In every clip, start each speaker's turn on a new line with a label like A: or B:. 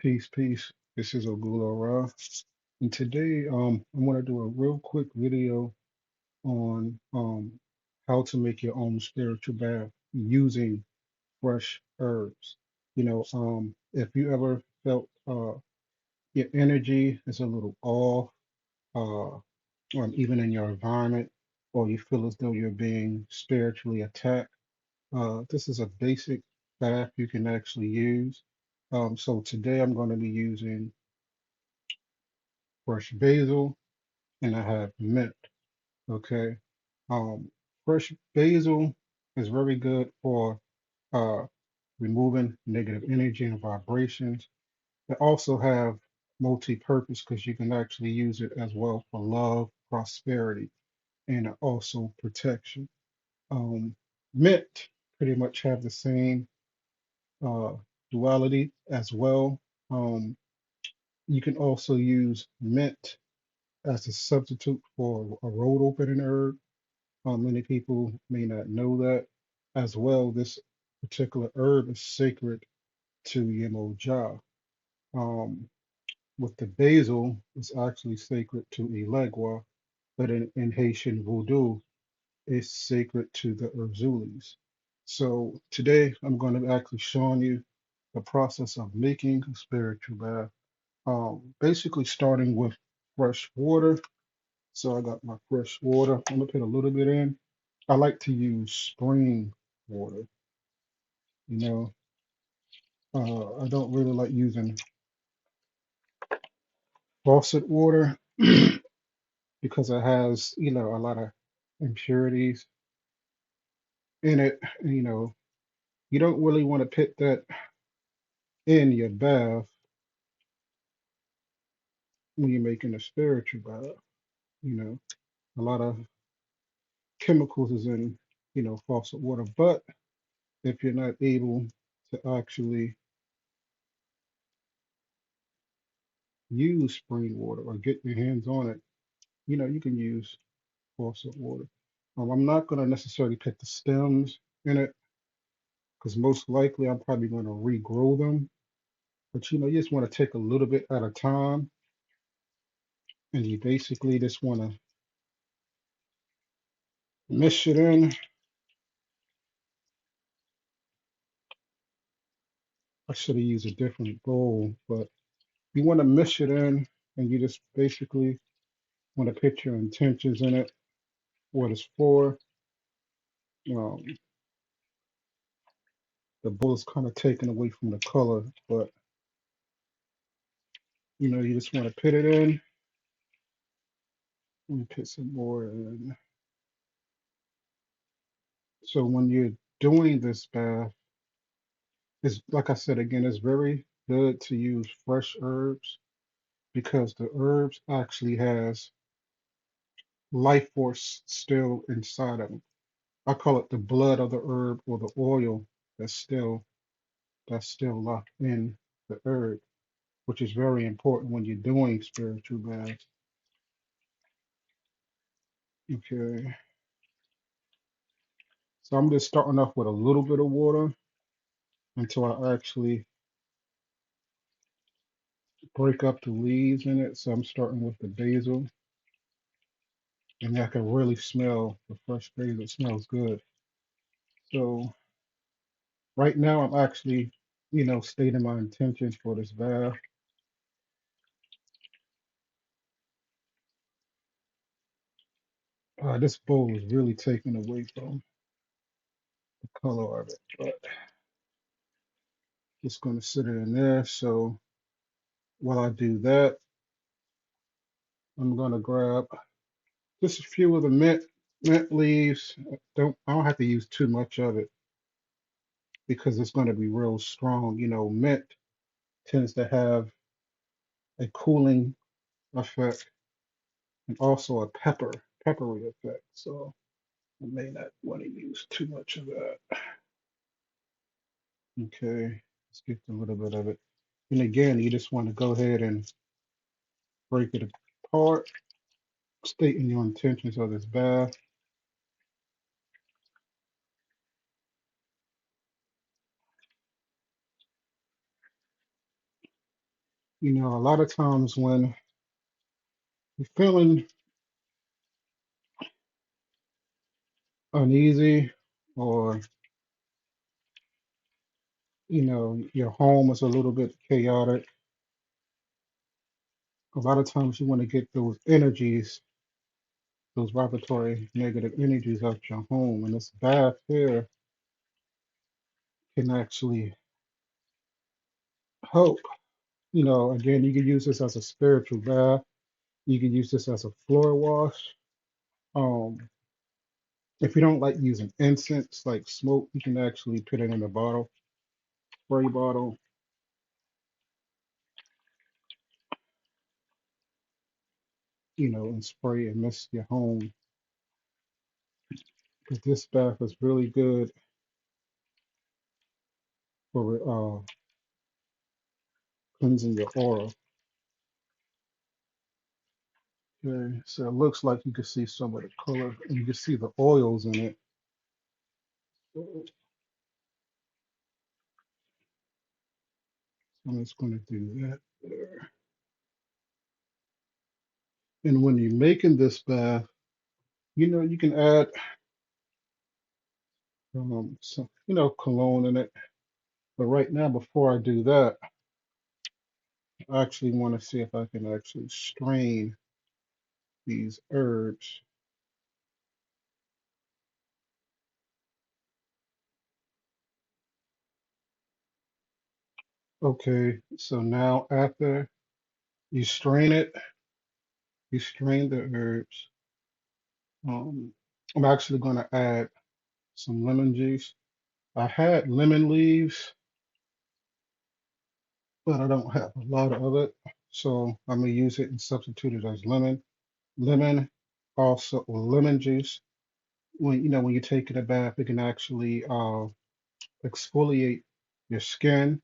A: Peace, peace. This is Ogula Ra, and today I want to do a real quick video on how to make your own spiritual bath using fresh herbs. If you ever felt your energy is a little off, or even in your environment, or you feel as though you're being spiritually attacked, this is a basic bath you can actually use. So today I'm going to be using fresh basil and I have mint. Okay. Fresh basil is very good for uh, removing negative energy and vibrations. They also have multi-purpose because you can actually use it as well for love, prosperity, and also protection. Um, Mint pretty much have the same uh, duality as well. Um, you can also use mint as a substitute for a road opening herb. Many people may not know that. As well, this particular herb is sacred to Yemoja. Um, with the basil, it's actually sacred to Elegua, but in Haitian voodoo, it's sacred to the Urzulis. So today, I'm going to actually showing you the process of making a spiritual bath. Basically, starting with fresh water. So I got my fresh water. I'm gonna put a little bit in. I like to use spring water. You know, I don't really like using faucet water because it has, a lot of impurities in it. You don't really want to put that in your bath when you're making a spiritual bath. You know, a lot of chemicals is in, faucet water. But if you're not able to actually use spring water or get your hands on it, you can use faucet water. I'm not going to necessarily put the stems in it because most likely I'm probably going to regrow them. But you just want to take a little bit at a time, and you basically just want to mix it in. I should have used a different bowl, but you want to mix it in, and you just basically want to put your intentions in it, what it's for. Um, the bowl is kind of taken away from the color, but you just want to put it in. Let me put some more in. So when you're doing this bath, it's like I said again, it's very good to use fresh herbs because the herbs actually has life force still inside of them. I call it the blood of the herb or the oil that's still that's still locked in the herb, which is very important when you're doing spiritual baths. Okay, so I'm just starting off with a little bit of water until I actually break up the leaves in it. So I'm starting with the basil, and I can really smell the fresh basil. It smells good. So right now I'm actually, stating my intentions for this bath. This bowl is really taken away from the color of it, but just gonna sit it in there. So while I do that, I'm gonna grab just a few of the mint leaves. I don't have to use too much of it because it's gonna be real strong. Mint tends to have a cooling effect and also a peppery effect. So I may not want to use too much of that. Okay, let's get a little bit of it. And again, you just want to go ahead and break it apart, stating your intentions of this bath. You know, a lot of times when you're feeling uneasy or, you know, your home is a little bit chaotic, a lot of times you want to get those energies, those vibratory negative energies out your home. And this bath here can actually help. You know, again, you can use this as a spiritual bath. You can use this as a floor wash. Um, if you don't like using incense, like smoke, you can actually put it in a bottle, spray bottle, you know, and spray and mist your home. Because this bath is really good for cleansing your aura. Okay, so it looks like you can see some of the color, and you can see the oils in it. So I'm just going to do that there. And when you're making this bath, you know, you can add some, you know, cologne in it. But right now, before I do that, I actually want to see if I can actually strain these herbs. Okay, so now after you strain it, you strain the herbs. Um, I'm actually going to add some lemon juice. I had lemon leaves, but I don't have a lot of it, so I'm gonna use it and substitute it as lemon. Lemon, also or lemon juice. When you know when you take it a bath, it can actually exfoliate your skin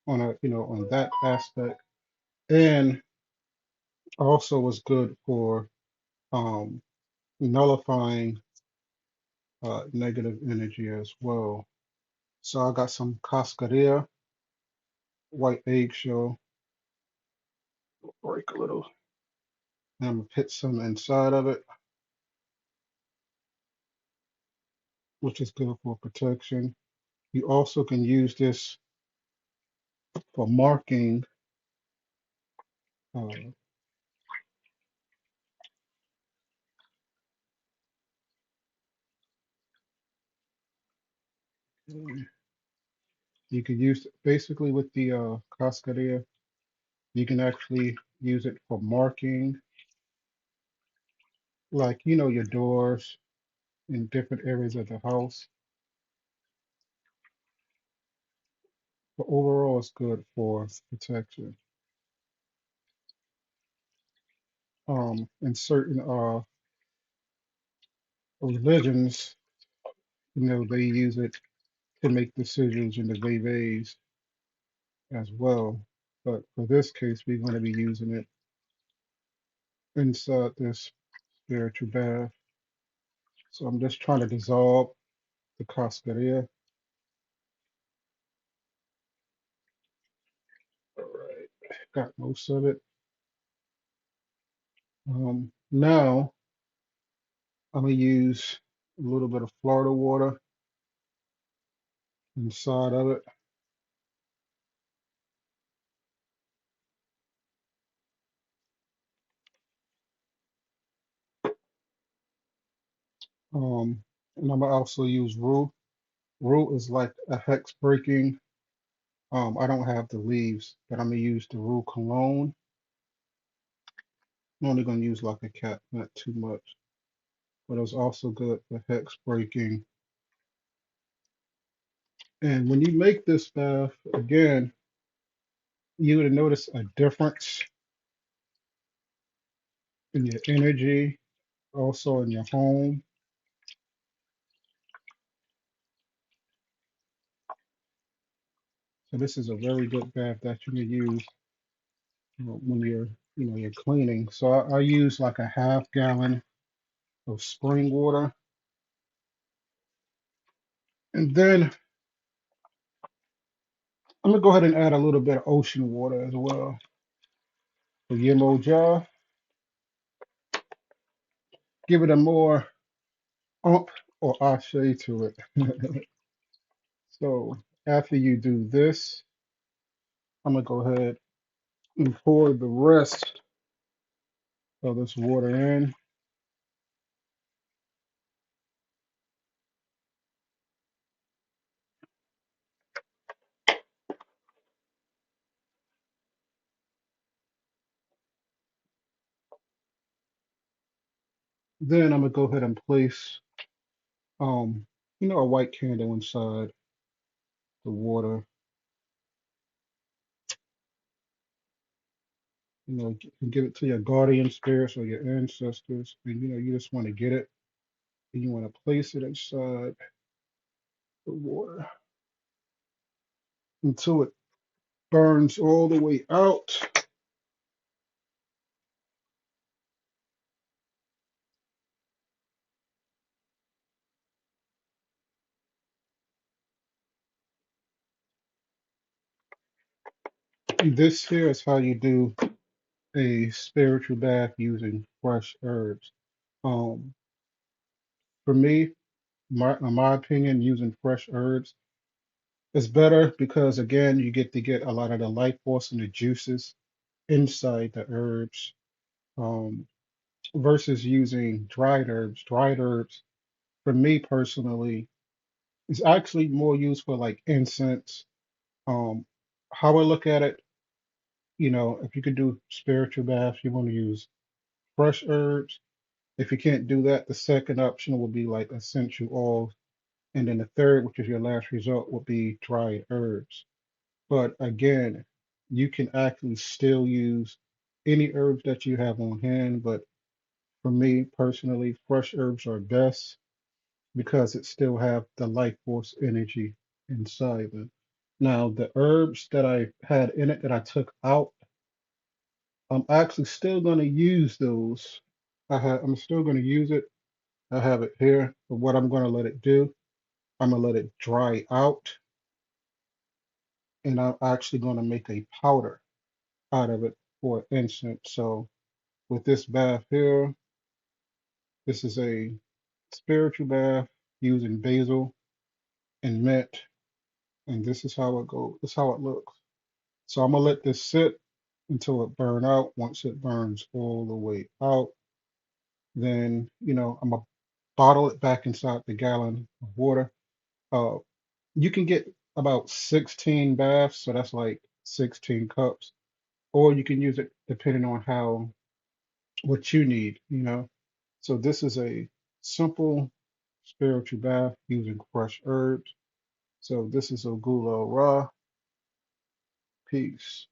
A: on a you know on that aspect, and also is good for um, nullifying negative energy as well. So I got some cascarilla, white eggshell, break a little, and I'm gonna put some inside of it, which is good for protection. You also can use this for marking. Uh, you can use basically with the cascarilla, you can actually use it for marking, like you know your doors in different areas of the house. But overall, it's good for protection. In certain religions, you know, they use it to make decisions in the Vevas as well. But for this case, we're going to be using it inside this spiritual bath. So I'm just trying to dissolve the cascarilla. All right, got most of it. Now I'm gonna use a little bit of Florida water inside of it. And I'm gonna also use roux. Roux is like a hex breaking. I don't have the leaves, but I'm gonna use the roux cologne. I'm only gonna use like a cap, not too much, but it's also good for hex breaking. And when you make this bath, again, you would notice a difference in your energy, also in your home. So this is a very good bath that you can use when you're, you know, you're cleaning. So I use like a half gallon of spring water, and then I'm gonna go ahead and add a little bit of ocean water as well. the Yemo jar, give it a more ump or ashe to it. So after you do this, I'm gonna go ahead and pour the rest of this water in. Then I'm gonna go ahead and place um, a white candle inside the water. Give it to your guardian spirits or your ancestors, and you just want to get it and you want to place it inside the water until it burns all the way out. This here is how you do a spiritual bath using fresh herbs. Um, for me, in my opinion, using fresh herbs is better because again, you get to get a lot of the life force and the juices inside the herbs. Um, versus using dried herbs. Dried herbs, for me personally, is actually more used for like incense. Um, how I look at it, if you could do spiritual bath, you want to use fresh herbs. If you can't do that, the second option would be like essential oils. And then the third, which is your last result, would be dried herbs. But again, you can actually still use any herbs that you have on hand. But for me personally, fresh herbs are best because it still have the life force energy inside them. Now, the herbs that I had in it that I took out, I'm actually still going to use those. I'm still going to use it. I have it here. But what I'm going to let it do, I'm going to let it dry out, and I'm actually going to make a powder out of it for incense. So with this bath here, this is a spiritual bath using basil and mint, and this is how it goes. This is how it looks. So I'm gonna let this sit until it burn out. Once it burns all the way out, then I'm gonna bottle it back inside the gallon of water. Uh, you can get about 16 baths, so that's like 16 cups, or you can use it depending on how what you need. So this is a simple spiritual bath using fresh herbs. So this is Ogula Ra. Peace.